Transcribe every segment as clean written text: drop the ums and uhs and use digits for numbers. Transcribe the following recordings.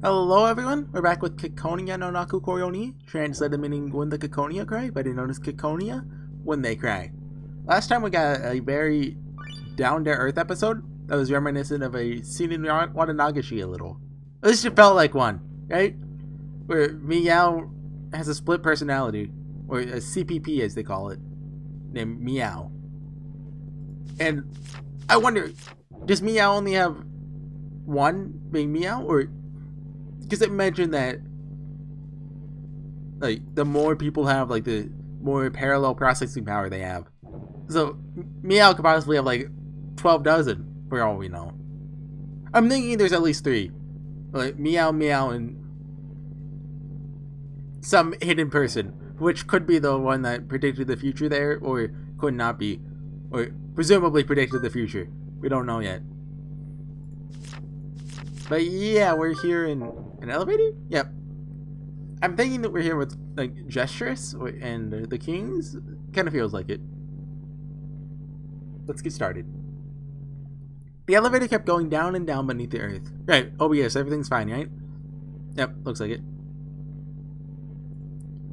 Hello everyone, we're back with Ciconia no Naku Koryoni, translated meaning when the Ciconia cry, better known as Ciconia, when they cry. Last time we got a very down-to-earth episode that was reminiscent of a scene in Watanagashi a little. At least it felt like one, right? Where Meow has a split personality, or a CPP as they call it, named Meow. And I wonder, does Meow only have one being Meow, or... because it mentioned that, like, the more people have, like, the more parallel processing power they have. So, Meow could possibly have, like, 12 dozen, for all we know. I'm thinking there's at least 3. Like, Meow, and some hidden person, which could be the one that predicted the future there, or could not be. Or presumably predicted the future. We don't know yet. But yeah, we're here in an elevator? Yep. I'm thinking that we're here with, like, Gestress and the Kings. Kind of feels like it. Let's get started. The elevator kept going down and down beneath the earth. Right. Oh yes, everything's fine, right? Yep, looks like it.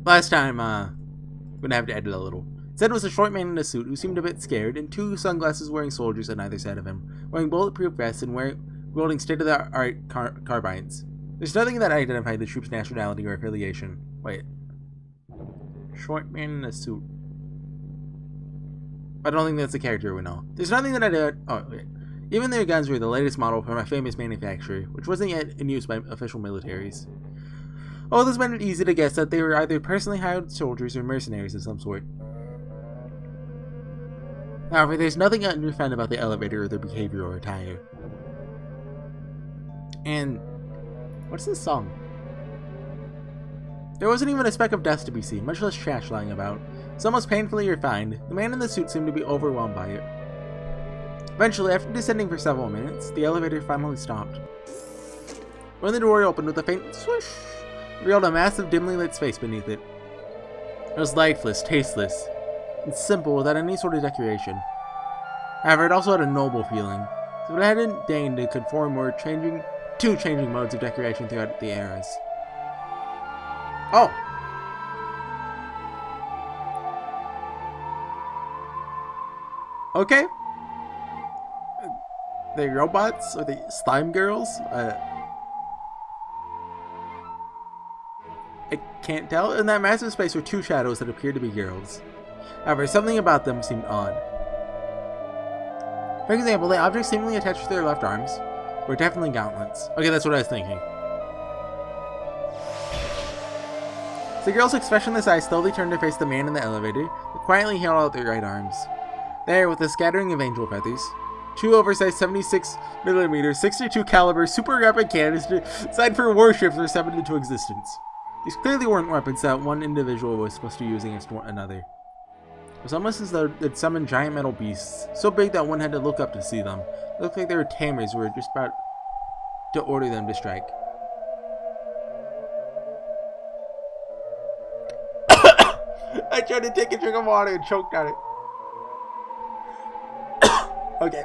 Last time, I'm gonna have to edit a little. Said was a short man in a suit who seemed a bit scared, and 2 sunglasses wearing soldiers on either side of him, wearing bulletproof vests and wielding state-of-the-art carbines. There's nothing that identified the troop's nationality or affiliation. Wait. Short man in a suit. I don't think that's a character we know. There's nothing that oh, wait. Even their guns were the latest model from a famous manufacturer, which wasn't yet in use by official militaries. Oh, this made it easy to guess that they were either personally hired soldiers or mercenaries of some sort. However, there's nothing unrefined about the elevator or their behavior or attire. And what's this song? There wasn't even a speck of dust to be seen, much less trash lying about. It's almost painfully refined. The man in the suit seemed to be overwhelmed by it. Eventually, after descending for several minutes, the elevator finally stopped. When the door opened with a faint swoosh, revealed a massive, dimly lit space beneath it. It was lifeless, tasteless, and simple without any sort of decoration. However, it also had a noble feeling, so it hadn't deigned to conform or two changing modes of decoration throughout the eras. Oh! Okay. They robots? Or they slime girls? I can't tell. In that massive space were 2 shadows that appeared to be girls. However, something about them seemed odd. For example, the objects seemingly attached to their left arms were definitely gauntlets. Okay, that's what I was thinking. The girls' expressionless eyes slowly turned to face the man in the elevator, who quietly held out their right arms. There, with a scattering of angel feathers, 2 oversized 76mm, 62 caliber super rapid cannons designed for warships were summoned into existence. These clearly weren't weapons that one individual was supposed to use against another. It was almost as though they'd summoned giant metal beasts, so big that one had to look up to see them. It looked like they were tamers who were just about to order them to strike. I tried to take a drink of water and choked on it. Okay.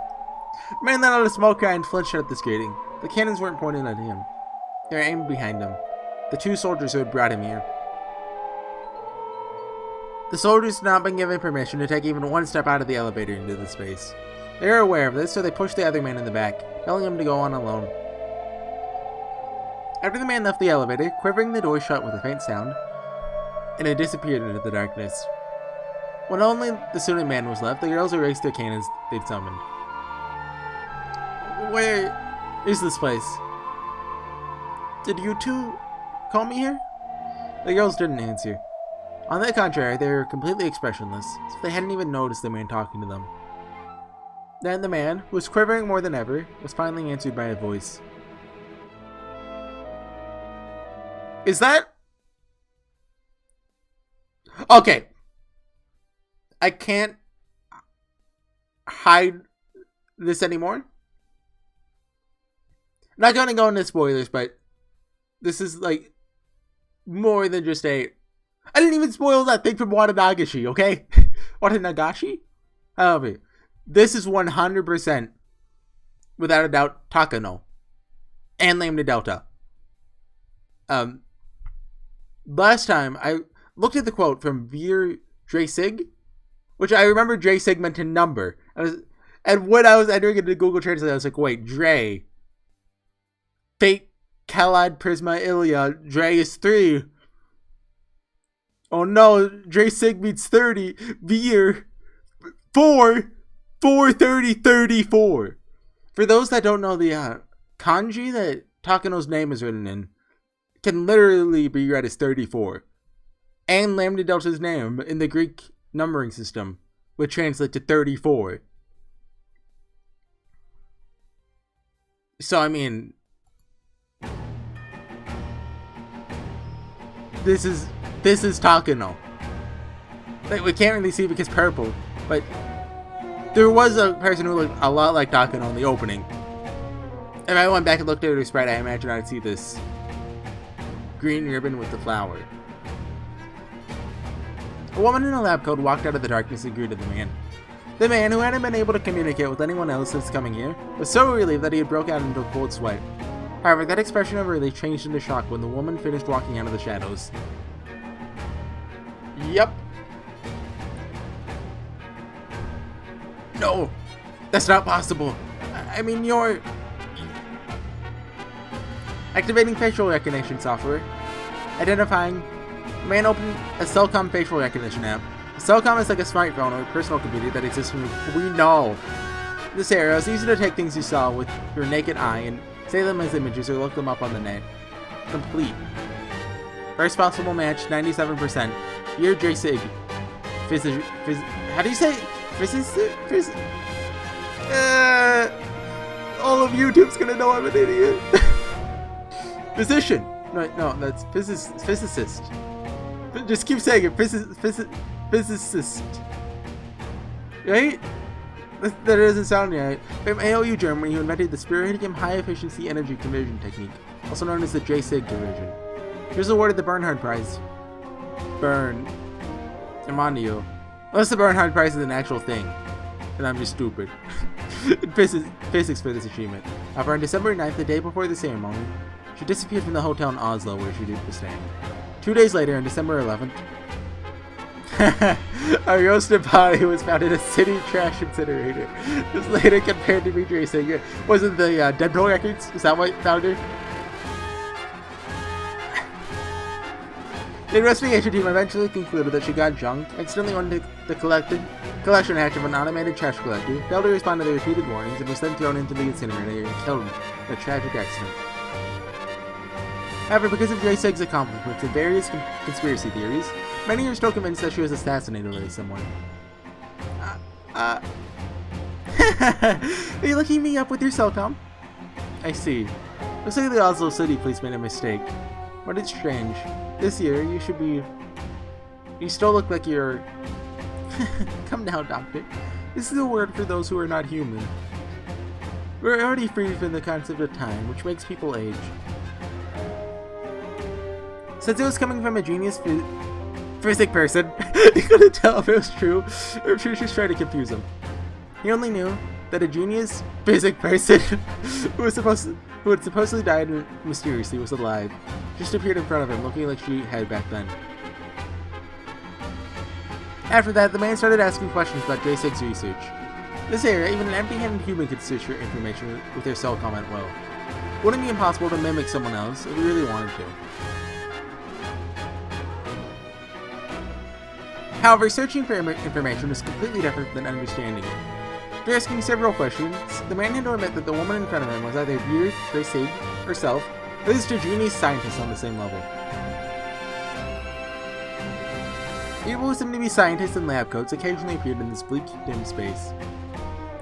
The man let out a small cry and flinched at this greeting. The cannons weren't pointed at him. They were aimed behind him. The 2 soldiers who had brought him here. The soldiers had not been given permission to take even 1 step out of the elevator into the space. They were aware of this, so they pushed the other man in the back, telling him to go on alone. After the man left the elevator, quivering the door shut with a faint sound, and it disappeared into the darkness. When only the suited man was left, the girls erased their cannons they'd summoned. Where is this place? Did you 2 call me here? The girls didn't answer. On the contrary, they were completely expressionless, so they hadn't even noticed the man talking to them. Then the man, who was quivering more than ever, was finally answered by a voice. Is that... Okay. I can't hide this anymore. I'm not gonna go into spoilers, but this is, like, more than just a... I didn't even spoil that thing from Watanagashi, okay? Watanagashi? However, this is 100%, without a doubt, Takano. And Lambda Delta. Last time I looked at the quote from Veer Sig, which I remember Sig meant to number. And when I was entering into Google Translate, I was like, wait, Dre. Fate, Kalad, Prisma, Ilya, Dre is 3. Oh no, Sig means 30. Veer, 4, 430, 34. For those that don't know, the kanji that Takano's name is written in can literally be read as 34. And Lambda Delta's name in the Greek numbering system would translate to 34. So, I mean, this is Takano. Like, we can't really see because purple, but there was a person who looked a lot like Takano in the opening. If I went back and looked at her spread, I imagine I'd see this green ribbon with the flower. A woman in a lab coat walked out of the darkness and greeted the man. The man, who hadn't been able to communicate with anyone else since coming here, was so relieved that he had broke out into a cold sweat. However, that expression of relief changed into shock when the woman finished walking out of the shadows. Yep. No! That's not possible! I mean, you're... Activating facial recognition software. Identifying. The man opened a Cellcom facial recognition app. Cellcom is like a smartphone or a personal computer that exists from... We know! This area, it's easy to take things you saw with your naked eye and save them as images or look them up on the net. Complete. First possible match, 97%. You're Sig. How do you say? All of YouTube's gonna know I'm an idiot. Physician. No, that's physicist. Just keep saying it. Physicist. Right? That doesn't sound right. From AOU Germany, who invented the Spiridium High Efficiency Energy Conversion Technique, also known as the Sig conversion. He was awarded the Bernhard Prize. Emmanuel. Unless the Bernhard Prize is an actual thing. And I'm just stupid. In physics for this achievement. However, on December 9th, the day before the ceremony, she disappeared from the hotel in Oslo where she was staying. 2 days later, on December 11th, a roasted body was found in a city trash incinerator. This later compared to Beatrice saying, was it the dental records? Is that what found her? The investigation team eventually concluded that she got junked, accidentally went into the collection hatch of an automated trash collector, failed to respond to the repeated warnings, and was then thrown into the incinerator and killed in a tragic accident. However, because of Sig's accomplishments and various conspiracy theories, many are still convinced that she was assassinated by someone. Are you looking me up with your Cellcom? I see. Looks like the Oslo City police made a mistake. But it's strange. This year, you still look like you're... Come now, doctor. This is a word for those who are not human. We're already free from the concept of time, which makes people age. Since it was coming from a genius physics person, he couldn't tell if it was true, or if she was just trying to confuse him. He only knew that a genius physics person who had supposedly died mysteriously was alive, just appeared in front of him, looking like she had back then. After that, the man started asking questions about Sig's research. This area, even an empty-handed human could search for information with their Cellcom at will. Wouldn't it be impossible to mimic someone else if we really wanted to? However, searching for information is completely different than understanding it. After asking several questions, the man had to admit that the woman in front of him was either Veer Sig herself, or at least a genius scientist on the same level. People who seemed to be scientists in lab coats occasionally appeared in this bleak, dim space.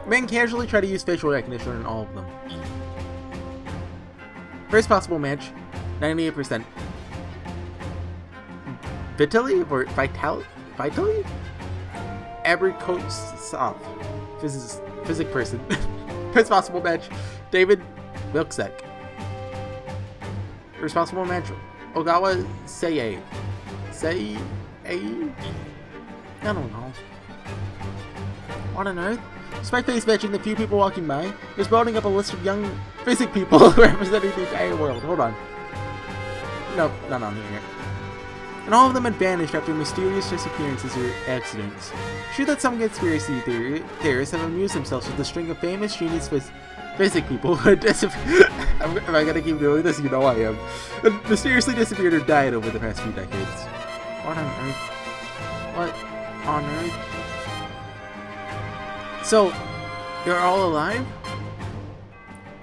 The man casually tried to use facial recognition on all of them. First possible match, 98%. Vitally? Or Vitally? Abrikosov. Physics person. First possible match, David Wilczek. First possible match, Ogawa Seiei. I don't know. What on earth? Despite face matching the few people walking by, there's building up a list of young physics people representing the entire world. Hold on. Nope, not on here. And all of them had vanished after mysterious disappearances or accidents. True that some conspiracy theorists have amused themselves with a string of famous genius physics people who had disappeared. Am I gonna keep doing this? You know I am. Mysteriously disappeared or died over the past few decades. What on earth? What on earth? So, you're all alive?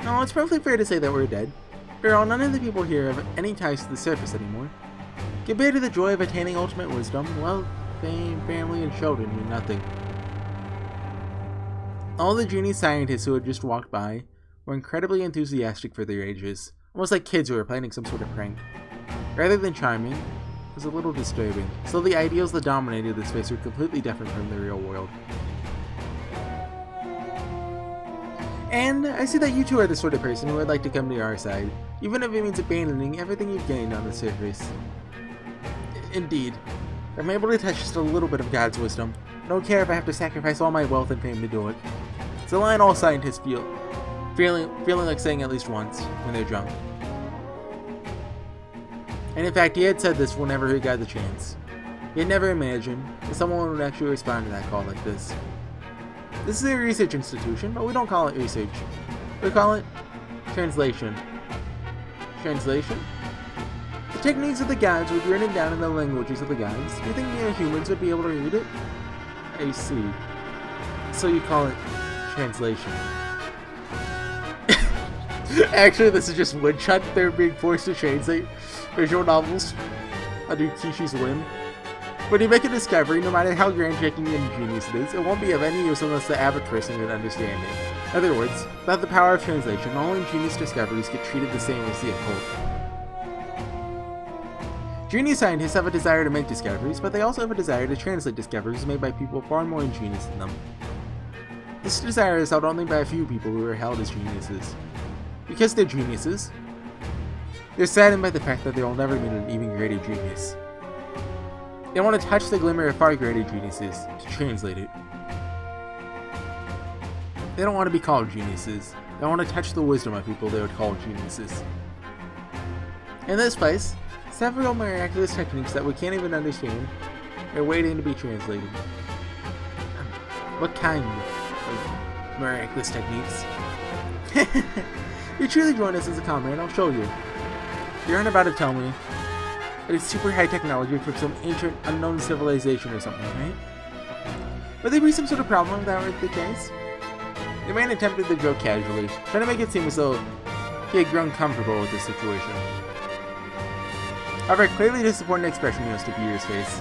No, it's probably fair to say that we're dead. After all, none of the people here have any ties to the surface anymore. Compared to the joy of attaining ultimate wisdom, wealth, fame, family, and children mean nothing. All the genius scientists who had just walked by were incredibly enthusiastic for their ages, almost like kids who were planning some sort of prank. Rather than charming, it was a little disturbing. Still, the ideals that dominated this place were completely different from the real world. And I see that you two are the sort of person who would like to come to our side, even if it means abandoning everything you've gained on the surface. Indeed. I'm able to touch just a little bit of God's wisdom. I don't care if I have to sacrifice all my wealth and fame to do it. It's a line all scientists feeling like saying at least once when they're drunk. And in fact, he had said this whenever he got the chance. He had never imagined that someone would actually respond to that call like this. This is a research institution, but we don't call it research. We call it translation. Translation? The techniques of the gods would be written down in the languages of the gods. Do you think mere humans would be able to read it? I see. So you call it translation. Actually, this is just one-shot. They're being forced to translate visual novels under Kishi's whim. When you make a discovery, no matter how grand-shaking and ingenious it is, it won't be of any use unless the average person can understand it. In other words, without the power of translation, all ingenious discoveries get treated the same as the occult. Genius scientists have a desire to make discoveries, but they also have a desire to translate discoveries made by people far more ingenious than them. This desire is held only by a few people who are held as geniuses. Because they're geniuses, they're saddened by the fact that they will never meet an even greater genius. They want to touch the glimmer of far greater geniuses to translate it. They don't want to be called geniuses. They want to touch the wisdom of people they would call geniuses. In this place, several miraculous techniques that we can't even understand are waiting to be translated. What kind of miraculous techniques? You truly join us as a comrade, I'll show you. You aren't about to tell me that it's super high technology from some ancient unknown civilization or something, right? Would there be some sort of problem if that were the case? The man attempted the joke casually, trying to make it seem as though he had grown comfortable with the situation. However, a clearly disappointed expression rose to Peter's face.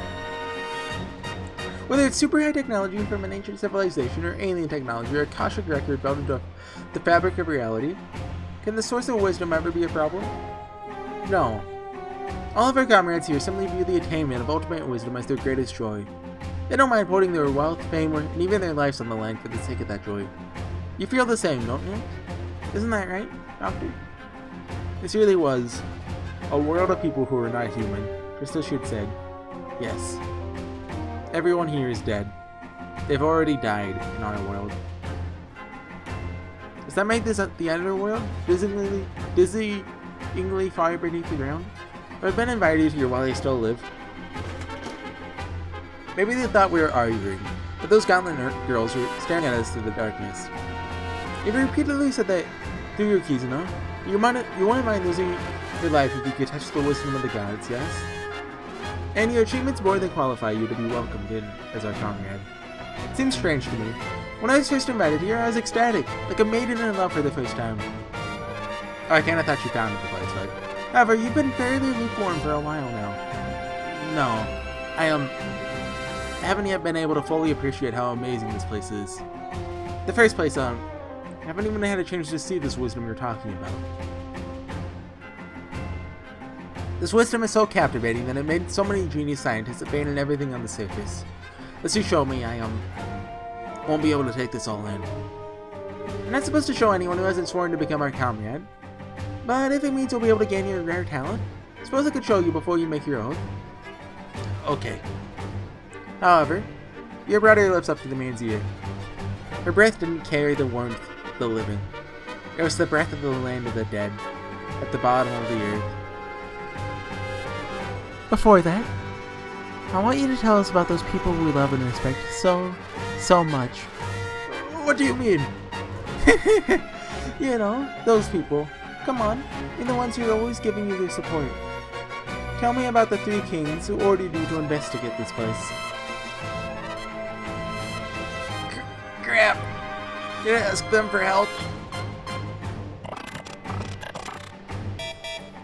Whether it's super high technology from an ancient civilization or alien technology or a Akashic record built into the fabric of reality, can the source of wisdom ever be a problem? No. All of our comrades here simply view the attainment of ultimate wisdom as their greatest joy. They don't mind putting their wealth, fame, and even their lives on the line for the sake of that joy. You feel the same, don't you? Isn't that right, Doctor? This really was a world of people who were not human, just as she had said. Yes. Everyone here is dead. They've already died in our world. Does that make this the underworld? Dizzyingly far beneath the ground? Or have been invited here while they still live? Maybe they thought we were arguing, but those gauntlet girls were staring at us through the darkness. You've repeatedly said that through your Kizuna, you wouldn't mind losing your life if you could touch the wisdom of the gods, yes? And your achievements more than qualify you to be welcomed in as our comrade. It seems strange to me. When I was first invited here, I was ecstatic, like a maiden in love for the first time. Oh, I kinda thought you founded the place, right? However, you've been fairly lukewarm for a while now. No, I haven't yet been able to fully appreciate how amazing this place is. In the first place, I haven't even had a chance to see this wisdom you're talking about. This wisdom is so captivating that it made so many genius scientists abandon everything on the surface. As you showed me, I won't be able to take this all in. I'm not supposed to show anyone who hasn't sworn to become our comrade, but if it means you'll be able to gain your rare talent, I suppose I could show you before you make your oath. Okay. However, you brought your lips up to the man's ear. Her breath didn't carry the warmth of the living. It was the breath of the land of the dead, at the bottom of the earth. Before that, I want you to tell us about those people we love and respect so much. What do you mean? You know, those people. Come on, you're the ones who are always giving you their support. Tell me about the 3 kings who ordered you to investigate this place. Crap! Did I ask them for help?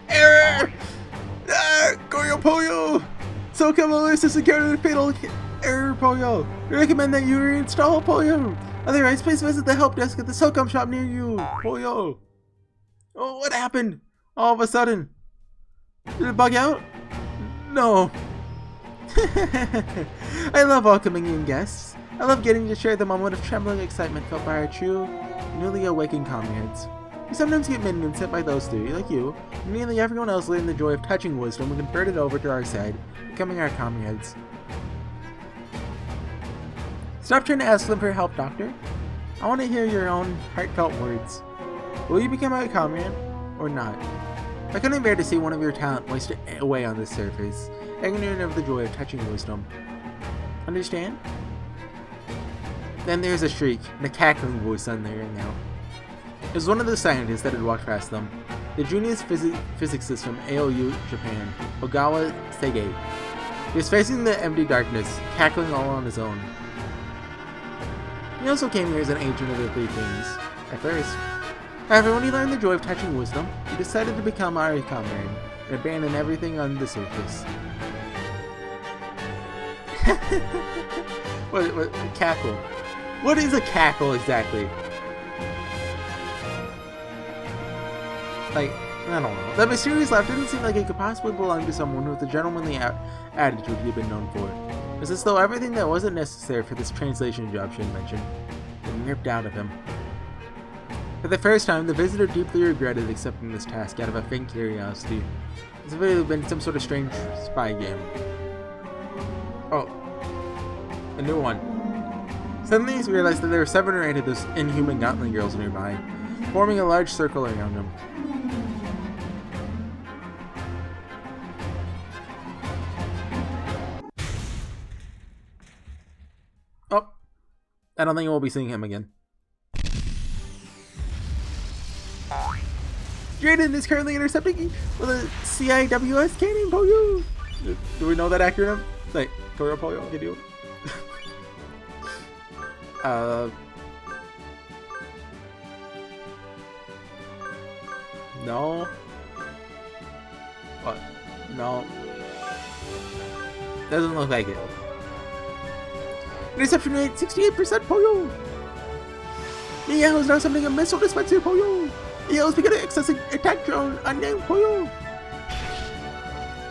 Error! Ah! Goyo Poyo! So come on, this is a fatal error, Poyo. I recommend that you reinstall Poyo. Otherwise, please visit the help desk at the SOCOM shop near you, Poyo. Oh, what happened? All of a sudden. Did it bug out? No. I love welcoming in guests. I love getting to share the moment of trembling excitement felt by our true, newly awakened comrades. We sometimes get minions sent by those 3, like you, and nearly everyone else learned the joy of touching wisdom and converted over to our side, becoming our comrades. Stop trying to ask them for help, Doctor. I want to hear your own heartfelt words. Will you become our comrade, or not? I couldn't bear to see one of your talent wasted away on this surface, ignorant of the joy of touching wisdom. Understand? Then there's a shriek, and a cackling voice on there now. It was one of the scientists that had walked past them. The junior physicist from AOU, Japan, Ogawa Seigei. He was facing the empty darkness, cackling all on his own. He also came here as an agent of the 3 kings, at first. However, when he learned the joy of touching wisdom, he decided to become our comrade and abandon everything on the surface. What cackle? What is a cackle exactly? Like, I don't know. That mysterious laugh didn't seem like it could possibly belong to someone with the gentlemanly attitude he had been known for. It was as though everything that wasn't necessary for this translation job she had mentioned had been ripped out of him. For the first time, the visitor deeply regretted accepting this task out of a faint curiosity, as if it had been some sort of strange spy game. Oh, a new one. Suddenly he realized that there were 7 or 8 of those inhuman gauntlet girls nearby, forming a large circle around him. Oh, I don't think we'll be seeing him again. Drayden is currently intercepting with a CIWS cannon, Poyo! Do we know that acronym? Like, Toro Poyo, can you? No. What? No. Doesn't look like it. Interception rate 68%, Poyo! Meow is now summoning a missile dispenser, Poyo! Meow is beginning accessing attack drone unnamed, Poyo!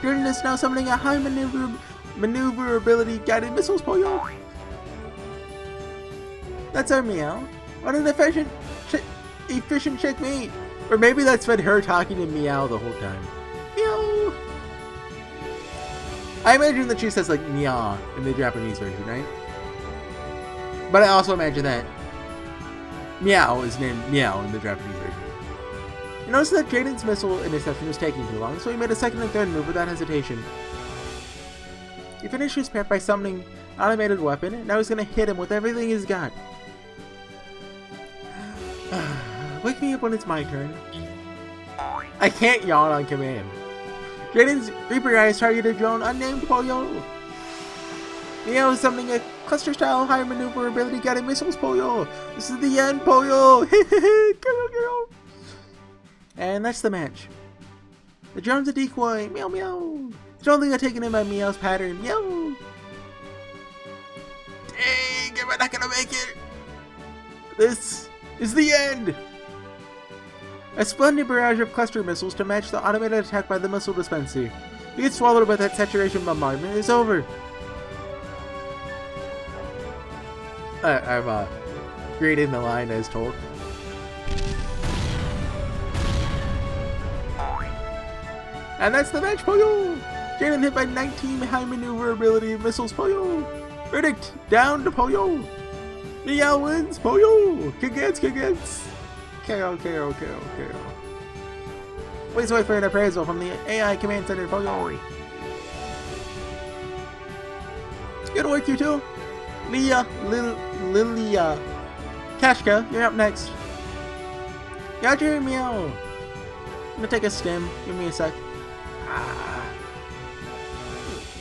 Jordan is now summoning a high maneuverability guided missiles, Poyo! That's our Meow. What an efficient checkmate! Or maybe that's been her talking to Meow the whole time. Meow! I imagine that she says like Meow in the Japanese version, right? But I also imagine that Meow is named Meow in the Japanese version. He noticed that Jaden's missile interception was taking too long, so he made a second and third move without hesitation. He finished his prep by summoning an automated weapon, and now he's gonna hit him with everything he's got. Wake me up when it's my turn. I can't yawn on command. Jaden's Reaper Eyes targeted drone unnamed Poyo. Meow is summoning a cluster-style high maneuverability guided missiles, Poyo. This is the end, Poyo. Come on, girl. And that's the match. The drone's a decoy. Meow, meow. The drone got taken in by Meow's pattern. Meow. Dang, am I not gonna make it? This is the end. A splendid barrage of cluster missiles to match the automated attack by the missile dispenser. You get swallowed by that saturation bombardment. It's over. I'm reading the line as told. And that's the match, Poyo! Jaden hit by 19 high maneuverability missiles, Poyo! Verdict, down to Poyo! Meow wins, Poyo! Congrats, congrats! KO. Please wait for an appraisal from the AI Command Center, Poyo! Good work, you two. Lilia, Kashka, you're up next. Gotcha, meow. I'm gonna take a stim. Give me a sec.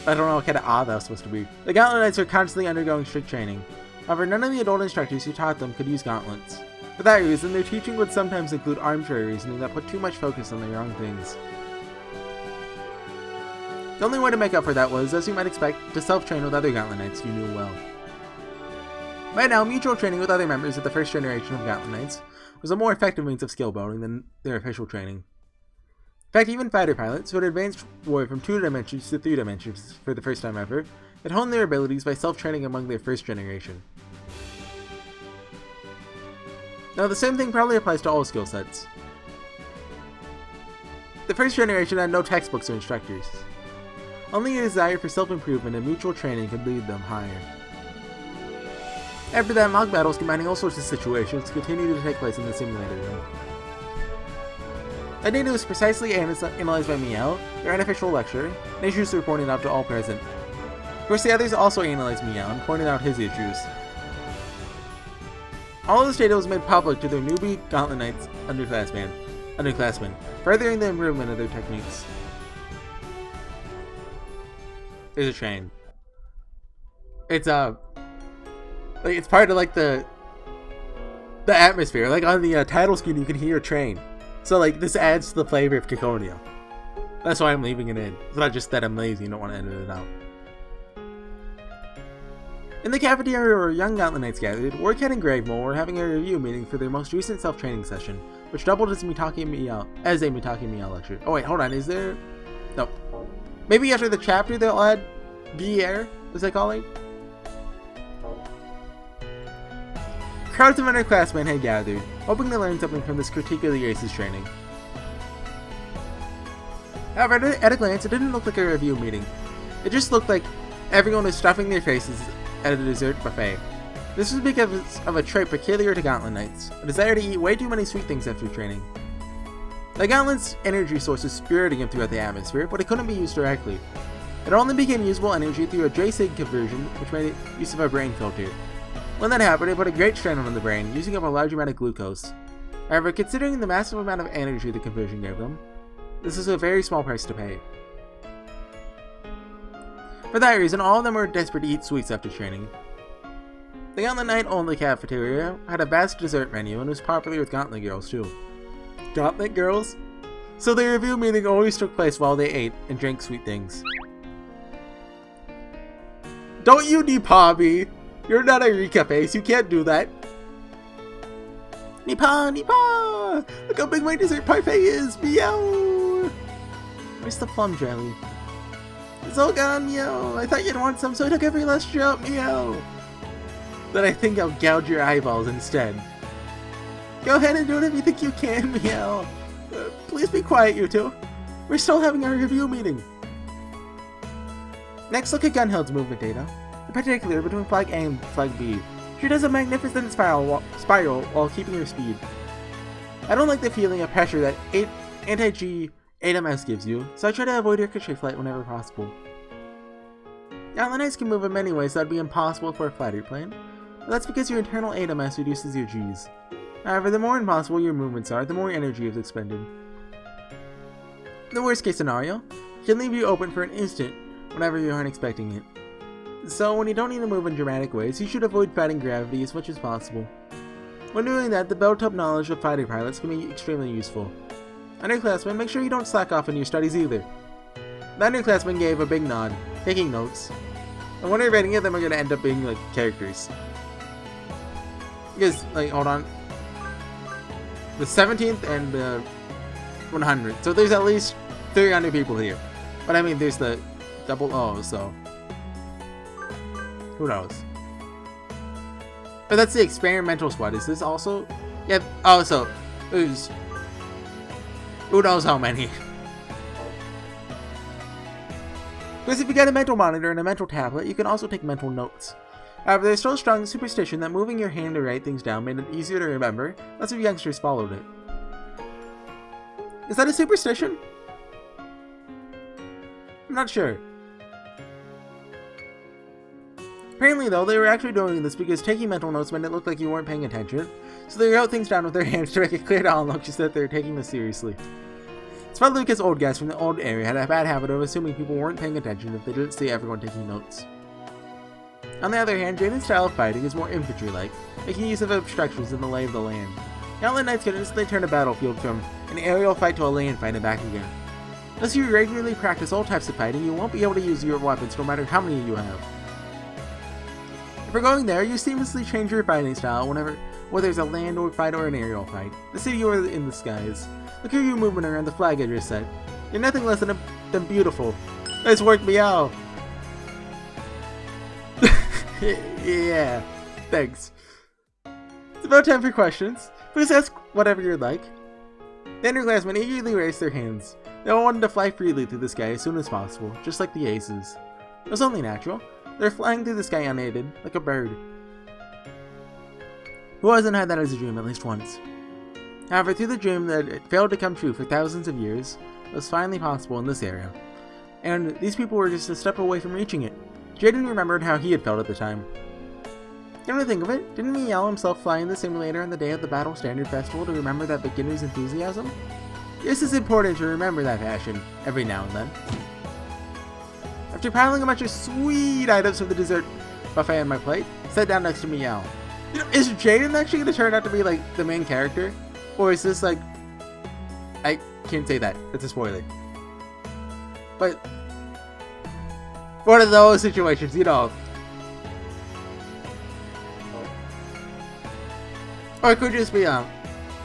I don't know what kind of that was supposed to be. The Gauntlet Knights are constantly undergoing strict training. However, none of the adult instructors who taught them could use gauntlets. For that reason, their teaching would sometimes include arbitrary reasoning that put too much focus on the wrong things. The only way to make up for that was, as you might expect, to self-train with other Gauntlet Knights you knew well. By now, mutual training with other members of the first generation of Gauntlet Knights was a more effective means of skill building than their official training. In fact, even fighter pilots, who had advanced war from 2 dimensions to 3 dimensions for the first time ever, had honed their abilities by self-training among their first generation. Now, the same thing probably applies to all skill sets. The first generation had no textbooks or instructors. Only a desire for self-improvement and mutual training could lead them higher. After that, mock battles combining all sorts of situations continued to take place in the simulator room. That data was precisely analyzed by Miel, their unofficial lecturer, and issues were pointed out to all present. Of course, the others also analyzed Miel and pointed out his issues. All of this data was made public to their newbie Gauntlet Knights underclassmen, furthering the improvement of their techniques. There's a train. It's it's part of like the atmosphere. Like on the title screen, you can hear a train. So like this adds to the flavor of Ciconia. That's why I'm leaving it in. It's not just that I'm lazy and don't want to edit it out. In the cafeteria where young Gauntlet Knights gathered, Warcat and Gravemole were having a review meeting for their most recent self-training session, which doubled as a Mitake Miel lecture. Oh wait, hold on, is there? No. Maybe after the chapter they'll add BR, as they call it? Crowds of underclassmen had gathered, hoping to learn something from this critique of the Aces training. However, at a glance, it didn't look like a review meeting. It just looked like everyone was stuffing their faces at a dessert buffet. This was because of a trait peculiar to Gauntlet Knights, a desire to eat way too many sweet things after training. The Gauntlet's energy source was spiriting him throughout the atmosphere, but it couldn't be used directly. It only became usable energy through a J-Sig conversion, which made use of a brain filter. When that happened, it put a great strain on the brain, using up a large amount of glucose. However, considering the massive amount of energy the conversion gave them, this is a very small price to pay. For that reason, all of them were desperate to eat sweets after training. The Gauntlet Knight-only cafeteria had a vast dessert menu and was popular with Gauntlet girls too. Gauntlet girls? So the review meeting always took place while they ate and drank sweet things. Don't you depaw me! You're not a recap ace, you can't do that! Nipa! Look how big my dessert parfait is! Meow! Where's the plum jelly? It's all gone, meow! I thought you'd want some, so I took every last drop, meow! Then I think I'll gouge your eyeballs instead. Go ahead and do it if you think you can, meow! Please be quiet, you two. We're still having our review meeting. Next, look at Gunhild's movement data, in particular between Flag A and Flag B. She does a magnificent spiral while keeping her speed. I don't like the feeling of pressure that anti-G 8MS gives you, so I try to avoid ricochet flight whenever possible. Gauntlet Knights can move in many ways that would be impossible for a fighter plane, but that's because your internal 8MS reduces your Gs. However, the more impossible your movements are, the more energy is expended. In the worst case scenario, it can leave you open for an instant whenever you aren't expecting it. So when you don't need to move in dramatic ways, you should avoid fighting gravity as much as possible. When doing that, the built-up knowledge of fighter pilots can be extremely useful. Underclassmen, make sure you don't slack off in your studies either. The underclassmen gave a big nod, taking notes. I wonder if any of them are going to end up being like characters. Because, like, hold on. The 17th and the 100th. So there's at least 300 people here. But I mean, there's the double O, so who knows? But that's the experimental squad. Is this also? Yep. Oh, so there's who knows how many? Because if you get a mental monitor and a mental tablet, you can also take mental notes. However, there's still a strong superstition that moving your hand to write things down made it easier to remember, lots of youngsters followed it. Is that a superstition? I'm not sure. Apparently though, they were actually doing this because taking mental notes meant it looked like you weren't paying attention, so they wrote things down with their hands to make it clear to all just that they were taking this seriously. It's probably because old guys from the old area had a bad habit of assuming people weren't paying attention if they didn't see everyone taking notes. On the other hand, Jaden's style of fighting is more infantry-like, making use of obstructions in the lay of the land. Outland Knights can instantly turn a battlefield from an aerial fight to a land fight and back again. Unless you regularly practice all types of fighting, you won't be able to use your weapons no matter how many you have. If you're going there, you seamlessly change your fighting style whether it's a land or fight or an aerial fight, the city or in the skies. Look at your movement around the flag edge set. You're nothing less than beautiful. Nice work, Meow! Yeah, thanks. It's about time for questions. Please ask whatever you'd like. The underclassmen eagerly raised their hands. They all wanted to fly freely through the sky as soon as possible, just like the aces. It was only natural. They're flying through the sky unaided, like a bird. Who hasn't had that as a dream at least once? However, through the dream that it failed to come true for thousands of years, it was finally possible in this area. And these people were just a step away from reaching it. Jaden remembered how he had felt at the time. Come to think of it, didn't Meow himself fly in the simulator on the day of the Battle Standard Festival to remember that beginner's enthusiasm? This is important to remember that passion, every now and then. After piling a bunch of sweet items from the dessert buffet on my plate, I sat down next to Meow. You know, is Jaden actually going to turn out to be, like, the main character? Or is this, like... I can't say that. That's a spoiler. But... one of those situations, you know. Or it could just be,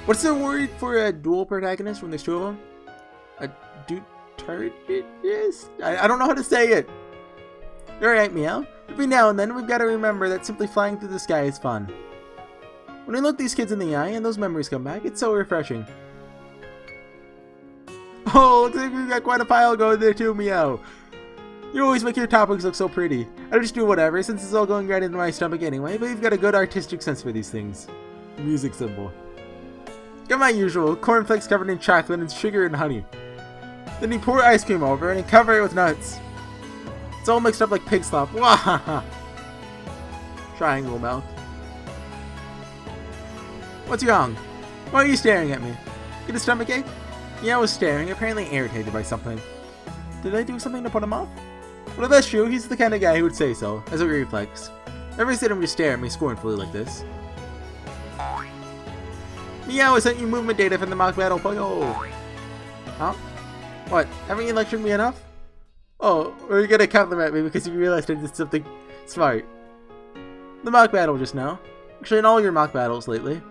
what's the word for a dual protagonist when there's two of them? A deuteragonist? I don't know how to say it. Alright, Meow. Every now and then, we've got to remember that simply flying through the sky is fun. When we look these kids in the eye and those memories come back, it's so refreshing. Oh, looks like we've got quite a pile going there too, Meow. You always make your topics look so pretty. I just do whatever, since it's all going right into my stomach anyway, but you've got a good artistic sense for these things. Music symbol. Got my usual, cornflakes covered in chocolate and sugar and honey. Then you pour ice cream over it and cover it with nuts. It's all mixed up like pig slop. Wahaha! Triangle mouth. What's wrong? Why are you staring at me? Get a stomachache? Yeah, I was staring, apparently irritated by something. Did I do something to put him off? Well, if that's true, he's the kind of guy who would say so, as a reflex. Never seen him just stare at me scornfully like this. Meow, I sent you movement data from the mock battle. Oh. Huh? What? Haven't you lectured me enough? Oh, or you're gonna compliment me because you realized I did something smart. The mock battle just now. Actually, in all your mock battles lately.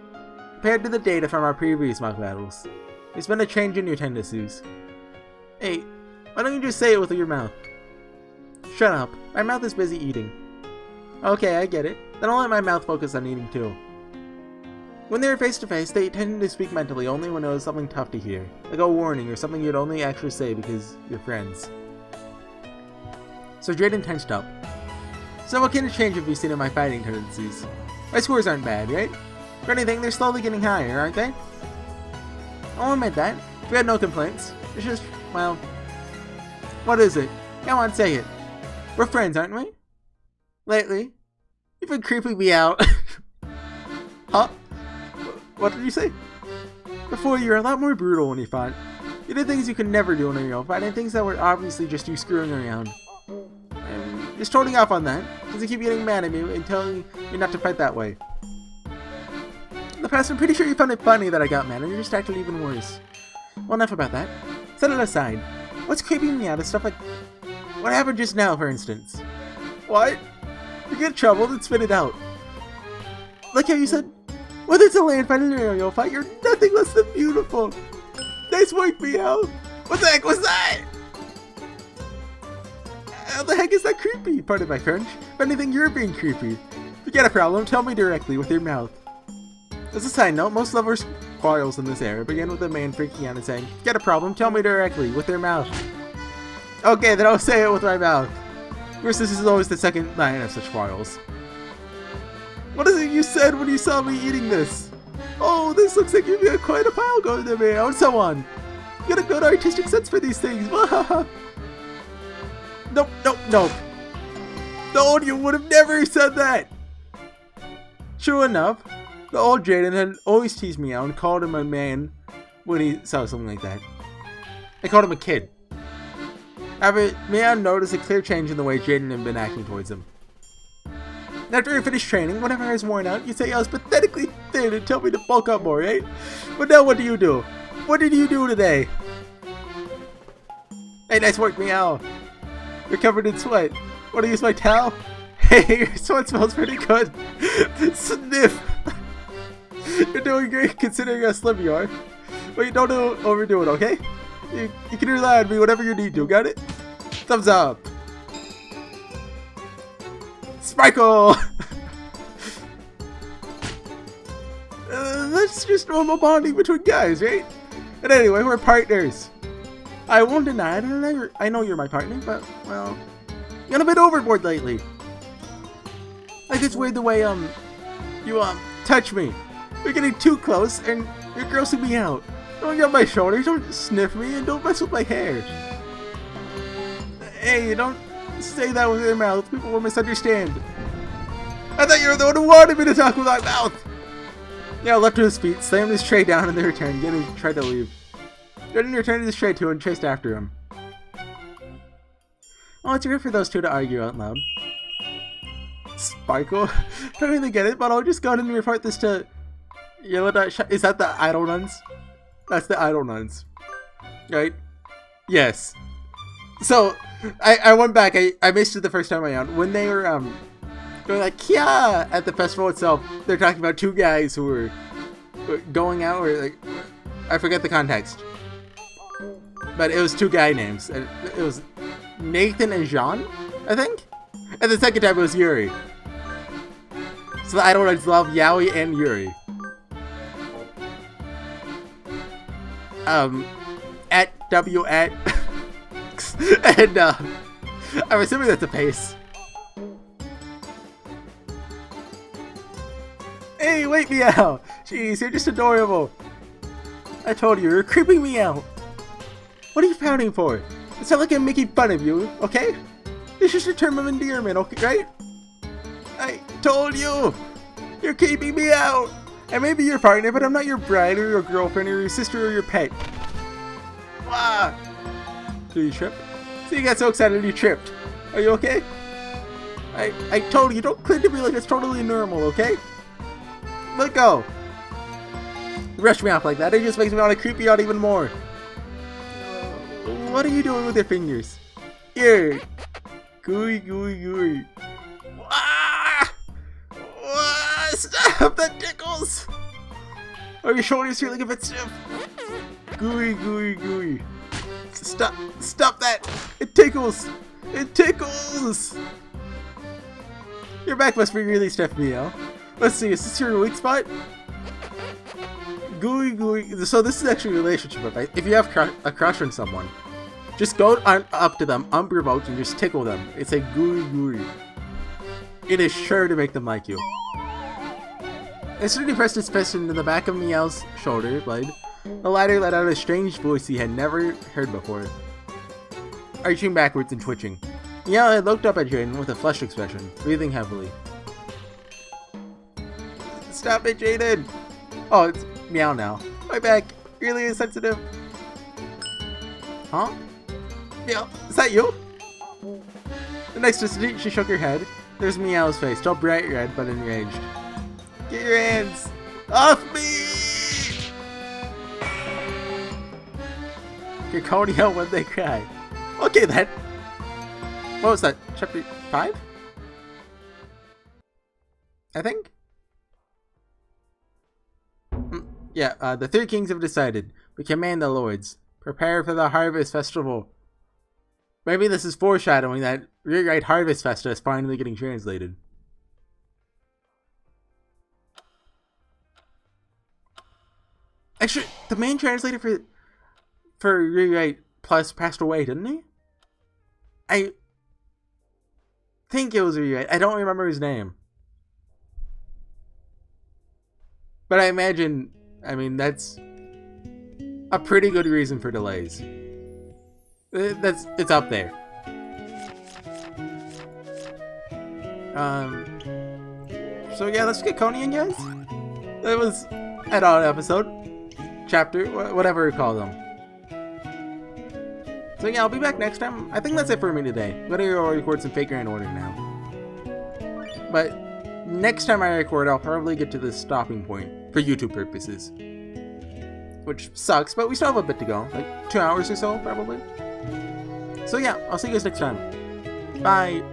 Compared to the data from our previous mock battles, there's been a change in your tendencies. Hey, why don't you just say it with your mouth? Shut up. My mouth is busy eating. Okay, I get it. Then I'll let my mouth focus on eating too. When they're face to face, they tend to speak mentally only when it was something tough to hear, like a warning or something you'd only actually say because you're friends. So Jaden tensed up. So what kind of change have you seen in my fighting tendencies? My scores aren't bad, right? If anything, they're slowly getting higher, aren't they? I'll admit that. We had no complaints. It's just, well... What is it? Come on, say it. We're friends, aren't we? Lately. You've been creeping me out. Huh? What did you say? Before, you were a lot more brutal when you fought. You did things you could never do in a real fight, and things that were obviously just you screwing around. I'm just holding off on that, because you keep getting mad at me and telling me not to fight that way. In the past, I'm pretty sure you found it funny that I got mad, and you just acted even worse. Well, enough about that. Set it aside. What's creeping me out is stuff like... What happened just now, for instance? What? You get trouble, then spit it out. Like how you said, whether it's a land fight or an aerial fight, you're nothing less than beautiful. Nice work, Meow. What the heck was that? How the heck is that creepy? Pardon my French. If anything, you're being creepy. If you get a problem, tell me directly with your mouth. As a side note, most lovers' quarrels in this era begin with a man freaking out and saying, if you get a problem, tell me directly with their mouth. Okay, then I'll say it with my mouth. Of course, this is always the second line of such quarrels. What is it you said when you saw me eating this? Oh, this looks like you've got quite a pile going there, man, and so on. You got a good artistic sense for these things. Nope, nope, nope. The old you would have never said that! True enough, the old Jaden had always teased me out and called him a man when he saw something like that. I called him a kid. However, Meow noticed a clear change in the way Jaden had been acting towards him. After I finished training, whenever I was worn out, you'd say I was pathetically thin and tell me to bulk up more, right? But now what do? What did you do today? Hey, nice work, Meow. You're covered in sweat. Want to use my towel? Hey, your sweat smells pretty good. Sniff. You're doing great considering how slim you are. But you don't overdo it, okay? You can rely on me whenever you need to, got it? Thumbs up. Sparkle! That's just normal bonding between guys, right? And anyway, we're partners. I won't deny it, I know you're my partner, but, well, you're a bit overboard lately. Like, it's weird the way, you, touch me. You're getting too close, and you're grossing me out. Don't get on my shoulders, don't sniff me, and don't mess with my hair. Hey, don't say that with your mouth, people will misunderstand. I thought you were the one who wanted me to talk with my mouth. Now leapt to his feet, slammed his tray down in the return, again he tried to leave. Jordan returned his tray to and chased after him. Oh, it's rare for those two to argue out loud. Sparkle? Don't really get it, but I'll just go ahead and report this to... Is that the Idle Nuns? That's the Idle Nuns. Right? Yes. So, I went back, I missed it the first time around. When they were, going like, Kia! At the festival itself, they're talking about two guys who were going out, or like, I forget the context. But it was two guy names. It was Nathan and Jean, I think? And the second time it was Yuri. So the Idle Nuns love Yaoi and Yuri. At W at and I'm assuming that's a pace. Hey, wait, Meow! Jeez, you're just adorable. I told you, you're creeping me out. What are you pouting for? It's not like I'm making fun of you, okay? It's just a term of endearment, okay, right? I told you! You're keeping me out! I may be your partner, but I'm not your bride or your girlfriend or your sister or your pet. Ah! Did you trip? So you got so excited you tripped. Are you okay? I told you, don't cling to me like it's totally normal, okay? Let go! You rush me off like that, it just makes me want to creep you out even more. What are you doing with your fingers? Here! Gooey, gooey, gooey. Ah! Ah! Stop! That tickles! Are your shoulders feeling a bit stiff? Gooey, gooey, gooey. Stop that! It tickles! It tickles! Your back must be really stiff, Meow. Let's see, is this your weak spot? Gooey, gooey. So this is actually a relationship advice. If you have a crush on someone, just go up to them unprovoked and just tickle them. It's a gooey, gooey. It is sure to make them like you. Instantly pressed his fist into the back of Meow's shoulder blade. The latter let out a strange voice he had never heard before, arching backwards and twitching. Meow had looked up at Jaden with a flushed expression, breathing heavily. Stop it, Jaden! Oh, it's Meow now. My back really insensitive. Huh? Meow, is that you? Next to Street, she shook her head. There's Meow's face, still bright red but enraged. Get your hands off me! Ciconia when they cry. Okay then. What was that? Chapter 5? I think? Yeah, the three kings have decided. We command the lords. Prepare for the harvest festival. Maybe this is foreshadowing that Rewrite Harvest Festa is finally getting translated. Actually, the main translator for Rewrite Plus passed away, didn't he? I think it was Rewrite. I don't remember his name. But I imagine, that's a pretty good reason for delays. It's up there. So yeah, let's get Ciconia, guys. That was an odd episode. Chapter, whatever you call them. So yeah, I'll be back next time. I think that's it for me today. I'm gonna go record some Faker in order now. But next time I record, I'll probably get to the stopping point for YouTube purposes. Which sucks, but we still have a bit to go. Like 2 hours or so, probably. So yeah, I'll see you guys next time. Bye!